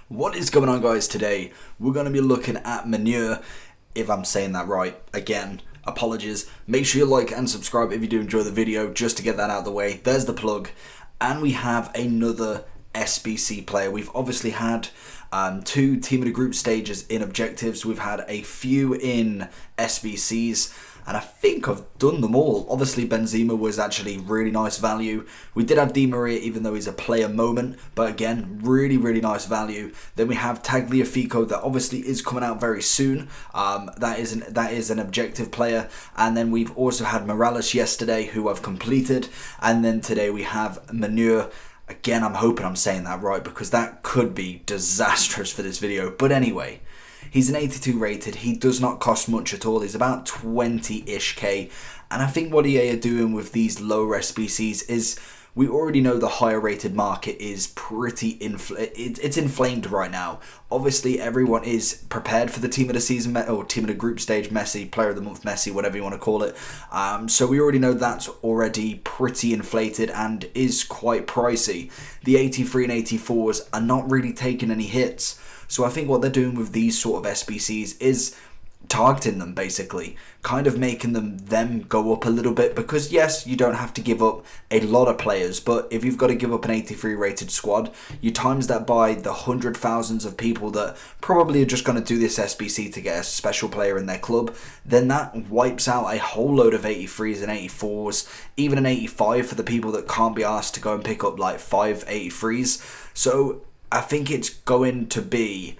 What is going on, guys? Today we're going to be looking at Munir, if I'm saying that right. Again, apologies. Make sure you like and subscribe if you do enjoy the video, just to get that out of the way. There's the plug. And we have another SBC player. We've obviously had two team of the group stages in objectives. We've had a few in SBCs, and I think I've done them all. Obviously, Benzema was actually really nice value. We did have Di Maria, even though he's a player moment, but again, really nice value. Then we have Tagliafico, that obviously is coming out very soon. That is an objective player. And then we've also had Morales yesterday, who I've completed. And then today we have Munir. Again, I'm hoping I'm saying that right, because that could be disastrous for this video. But anyway, he's an 82 rated. He does not cost much at all. He's about 20-ish K. And I think what EA are doing with these lower SBCs is, we already know the higher rated market is pretty it's inflamed right now. Obviously, everyone is prepared for the team of the season or team of the group stage Messi, player of the month Messi, whatever you want to call it. So we already know that's already pretty inflated and is quite pricey. The 83 and 84s are not really taking any hits. So I think what they're doing with these sort of SBCs is targeting them, basically, kind of making them go up a little bit, because yes, you don't have to give up a lot of players, but if you've got to give up an 83 rated squad, you times that by the hundred thousands of people that probably are just going to do this SBC to get a special player in their club, then that wipes out a whole load of 83s and 84s, even an 85 for the people that can't be asked to go and pick up like 5 83s. So I think it's going to be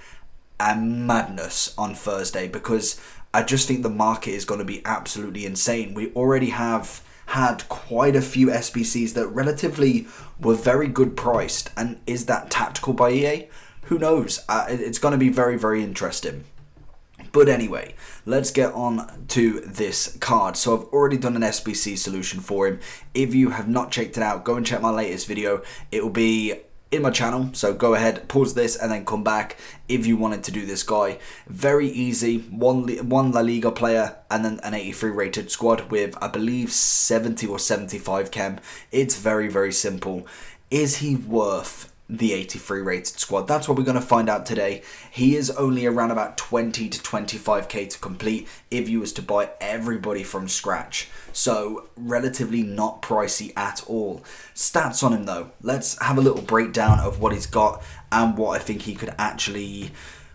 a madness on Thursday, because I just think the market is going to be absolutely insane. We already have had quite a few SBCs that relatively were very good priced, and is that tactical by EA? Who knows? It's going to be very interesting. But anyway, let's get on to this card. So I've already done an SBC solution for him. If you have not checked it out, go and check my latest video. It will be in my channel, so go ahead, pause this and then come back if you wanted to do this guy. Very easy, one La Liga player and then an 83 rated squad with, I believe, 70 or 75 chem. It's very simple. Is he worth the 83 rated squad? That's what we're going to find out today. He is only around about 20 to 25k to complete if you was to buy everybody from scratch, so relatively not pricey at all. Stats on him though, let's have a little breakdown of what he's got and what I think he could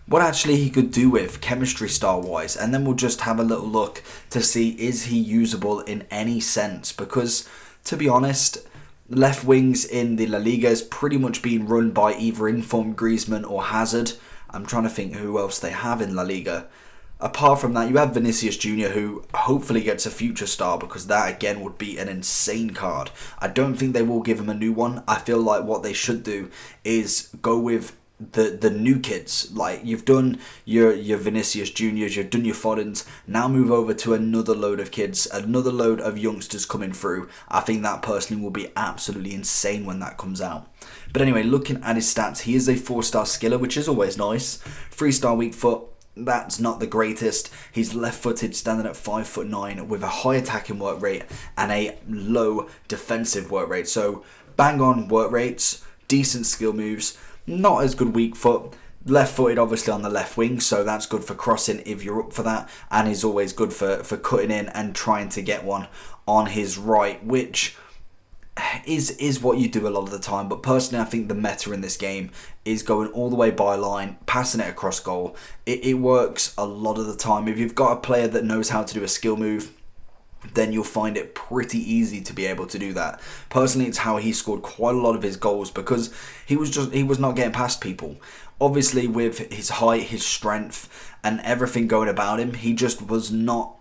what he could do with chemistry style wise, and then we'll just have a little look to see, is he usable in any sense, because to be honest, left wings in the La Liga is pretty much being run by either informed Griezmann or Hazard. I'm trying to think who else they have in La Liga. Apart from that, you have Vinicius Jr., who hopefully gets a future star, because that again would be an insane card. I don't think they will give him a new one. I feel like what they should do is go with the new kids. Like, you've done your Vinicius Juniors, you've done your Fodens, now move over to another load of kids, another load of youngsters coming through. I think that personally will be absolutely insane when that comes out. But anyway, looking at his stats, he is a 4-star skiller, which is always nice. 3-star weak foot, that's not the greatest. He's left-footed, standing at 5'9", with a high attacking work rate and a low defensive work rate. So bang on work rates, decent skill moves, not as good weak foot. Left-footed obviously on the left wing, so that's good for crossing if you're up for that, and he's always good for cutting in and trying to get one on his right, which is what you do a lot of the time. But personally, I think the meta in this game is going all the way byline, passing it across goal. It works a lot of the time. If you've got a player that knows how to do a skill move, then you'll find it pretty easy to be able to do that. Personally, it's how he scored quite a lot of his goals, because he was not getting past people. Obviously, with his height, his strength, and everything going about him, he just was not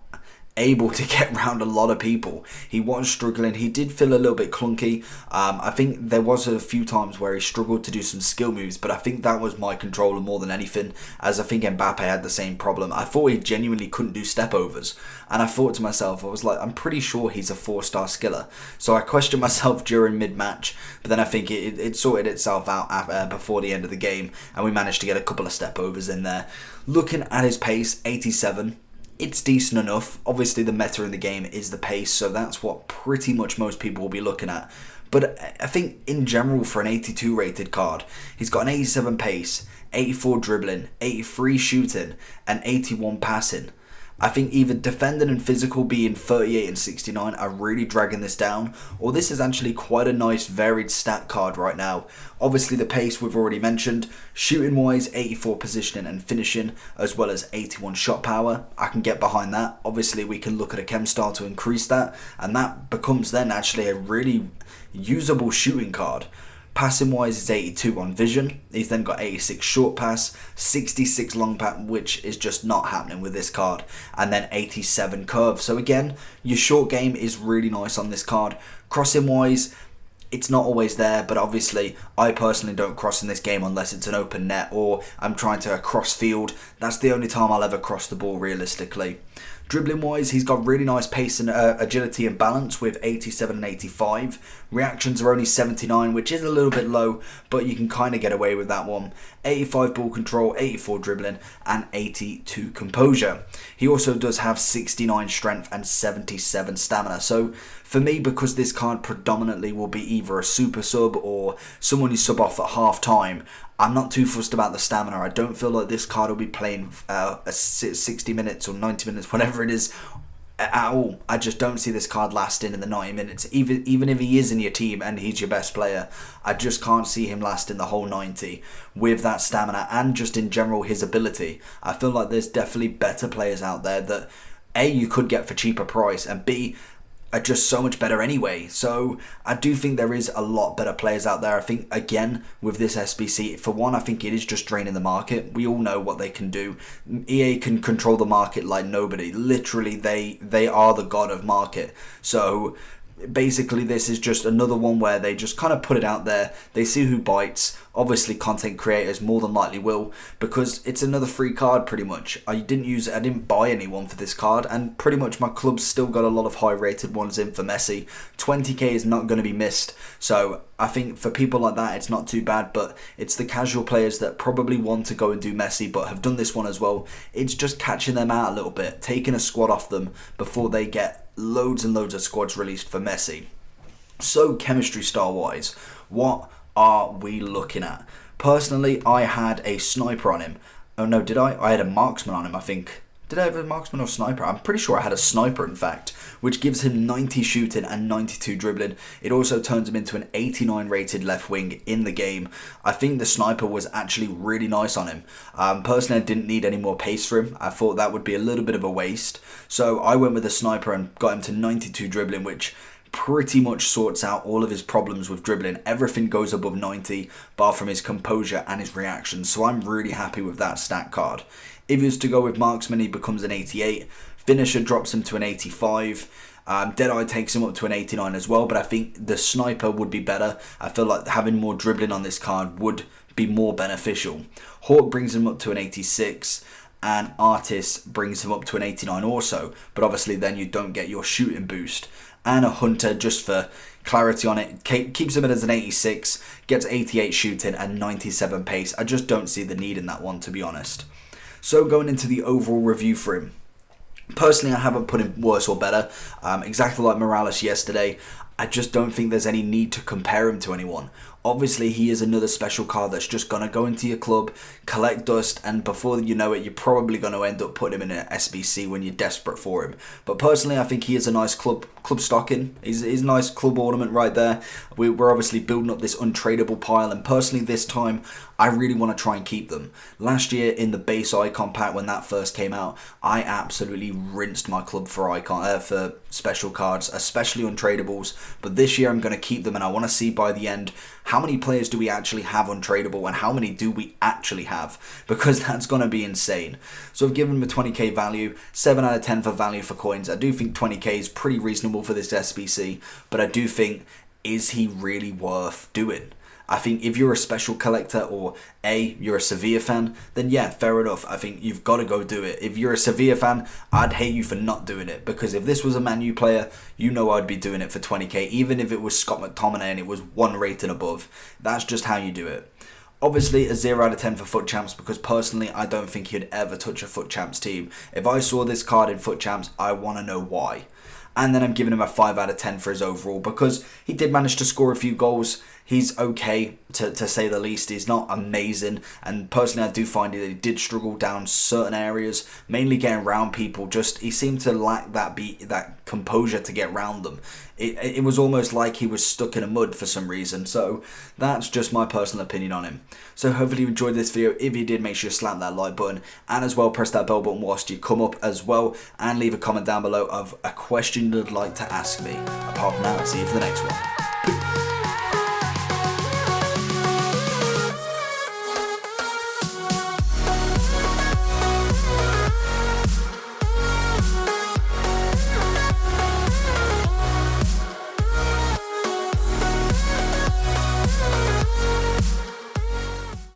able to get around a lot of people. He was struggling. He did feel a little bit clunky. I think there was a few times where he struggled to do some skill moves, but I think that was my controller more than anything, as I think Mbappe had the same problem. I thought he genuinely couldn't do step overs, and I thought to myself, I was like, I'm pretty sure he's a 4-star skiller. So I questioned myself during mid-match, but then I think it sorted itself out before the end of the game, and we managed to get a couple of step overs in there. Looking at his pace, 87. It's decent enough. Obviously, the meta in the game is the pace, so that's what pretty much most people will be looking at. But I think in general for an 82 rated card, he's got an 87 pace, 84 dribbling, 83 shooting, and 81 passing. I think either defending and physical being 38 and 69 are really dragging this down, or this is actually quite a nice varied stat card right now. Obviously the pace we've already mentioned, shooting wise 84 positioning and finishing, as well as 81 shot power. I can get behind that. Obviously we can look at a chem star to increase that, and that becomes then actually a really usable shooting card. Passing wise is 82 on vision. He's then got 86 short pass, 66 long pass, which is just not happening with this card, and then 87 curve. So again, your short game is really nice on this card. Crossing wise, it's not always there, but obviously I personally don't cross in this game unless it's an open net or I'm trying to cross field. That's the only time I'll ever cross the ball realistically. Dribbling wise, he's got really nice pace and agility and balance with 87 and 85. Reactions are only 79, which is a little bit low, but you can kind of get away with that one. 85 ball control, 84 dribbling, and 82 composure. He also does have 69 strength and 77 stamina. So for me, because this card predominantly will be either a super sub or someone you sub off at half time, I'm not too fussed about the stamina. I don't feel like this card will be playing 60 minutes or 90 minutes, whatever it is, at all. I just don't see this card lasting in the 90 minutes. Even if he is in your team and he's your best player, I just can't see him lasting the whole 90 with that stamina and just in general his ability. I feel like there's definitely better players out there that A, you could get for cheaper price, and B, are just so much better anyway. So I do think there is a lot better players out there. I think again with this SBC, for one, I think it is just draining the market. We all know what they can do. EA can control the market like nobody. Literally they are the god of market. So basically this is just another one where they just kind of put it out there. They see who bites. Obviously content creators more than likely will, because it's another free card pretty much. I didn't buy anyone for this card, and pretty much my club's still got a lot of high rated ones in for Messi. 20k is not going to be missed, so I think for people like that it's not too bad. But it's the casual players that probably want to go and do Messi but have done this one as well. It's just catching them out a little bit, taking a squad off them before they get loads and loads of squads released for Messi. So chemistry star wise, what are we looking at? Personally, I had a sniper on him. Oh no, did I? I had a marksman on him, I think. Did I have a marksman or sniper? I'm pretty sure I had a sniper, in fact, which gives him 90 shooting and 92 dribbling. It also turns him into an 89 rated left wing in the game. I think the sniper was actually really nice on him. Personally, I didn't need any more pace for him. I thought that would be a little bit of a waste. So I went with the sniper and got him to 92 dribbling, which pretty much sorts out all of his problems with dribbling. Everything goes above 90, bar from his composure and his reactions. So I'm really happy with that stat card. If he was to go with marksman, he becomes an 88. Finisher drops him to an 85. Deadeye takes him up to an 89 as well, but I think the sniper would be better. I feel like having more dribbling on this card would be more beneficial. Hawk brings him up to an 86. And Artist brings him up to an 89 also, but obviously then you don't get your shooting boost. And a Hunter, just for clarity on it, keeps him as an 86, gets 88 shooting and 97 pace. I just don't see the need in that one, to be honest. So going into the overall review for him, personally I haven't put him worse or better. Exactly like Morales yesterday, I just don't think there's any need to compare him to anyone. Obviously, he is another special card that's just going to go into your club, collect dust, and before you know it, you're probably going to end up putting him in an SBC when you're desperate for him. But personally, I think he is a nice club stocking. He's a nice club ornament right there. We're obviously building up this untradeable pile, and personally this time, I really want to try and keep them. Last year in the base icon pack when that first came out, I absolutely rinsed my club for for special cards, especially untradables. But this year I'm going to keep them, and I want to see by the end how many players do we actually have untradable and how many do we actually have, because that's going to be insane. So I've given him a 20k value, 7 out of 10 for value for coins. I do think 20k is pretty reasonable for this SBC, but I do think, is he really worth doing? I think if you're a special collector or you're a Sevilla fan, then yeah, fair enough. I think you've got to go do it. If you're a Sevilla fan, I'd hate you for not doing it, because if this was a Man U player, you know I'd be doing it for 20k, even if it was Scott McTominay and it was 1 rating above. That's just how you do it. Obviously a 0 out of 10 for FUT Champs, because personally I don't think he'd ever touch a FUT Champs team. If I saw this card in FUT Champs, I want to know why. and then I'm giving him a 5 out of 10 for his overall, because he did manage to score a few goals. He's okay, to say the least. He's not amazing, and personally I do find that he did struggle down certain areas, mainly getting around people. Just he seemed to lack that composure to get around them. It was almost like he was stuck in a mud for some reason. So that's just my personal opinion on him. So hopefully you enjoyed this video. If you did, make sure you slap that like button, and as well press that bell button whilst you come up as well, and leave a comment down below of a question you'd like to ask me. Apart from that, I'll see you for the next one.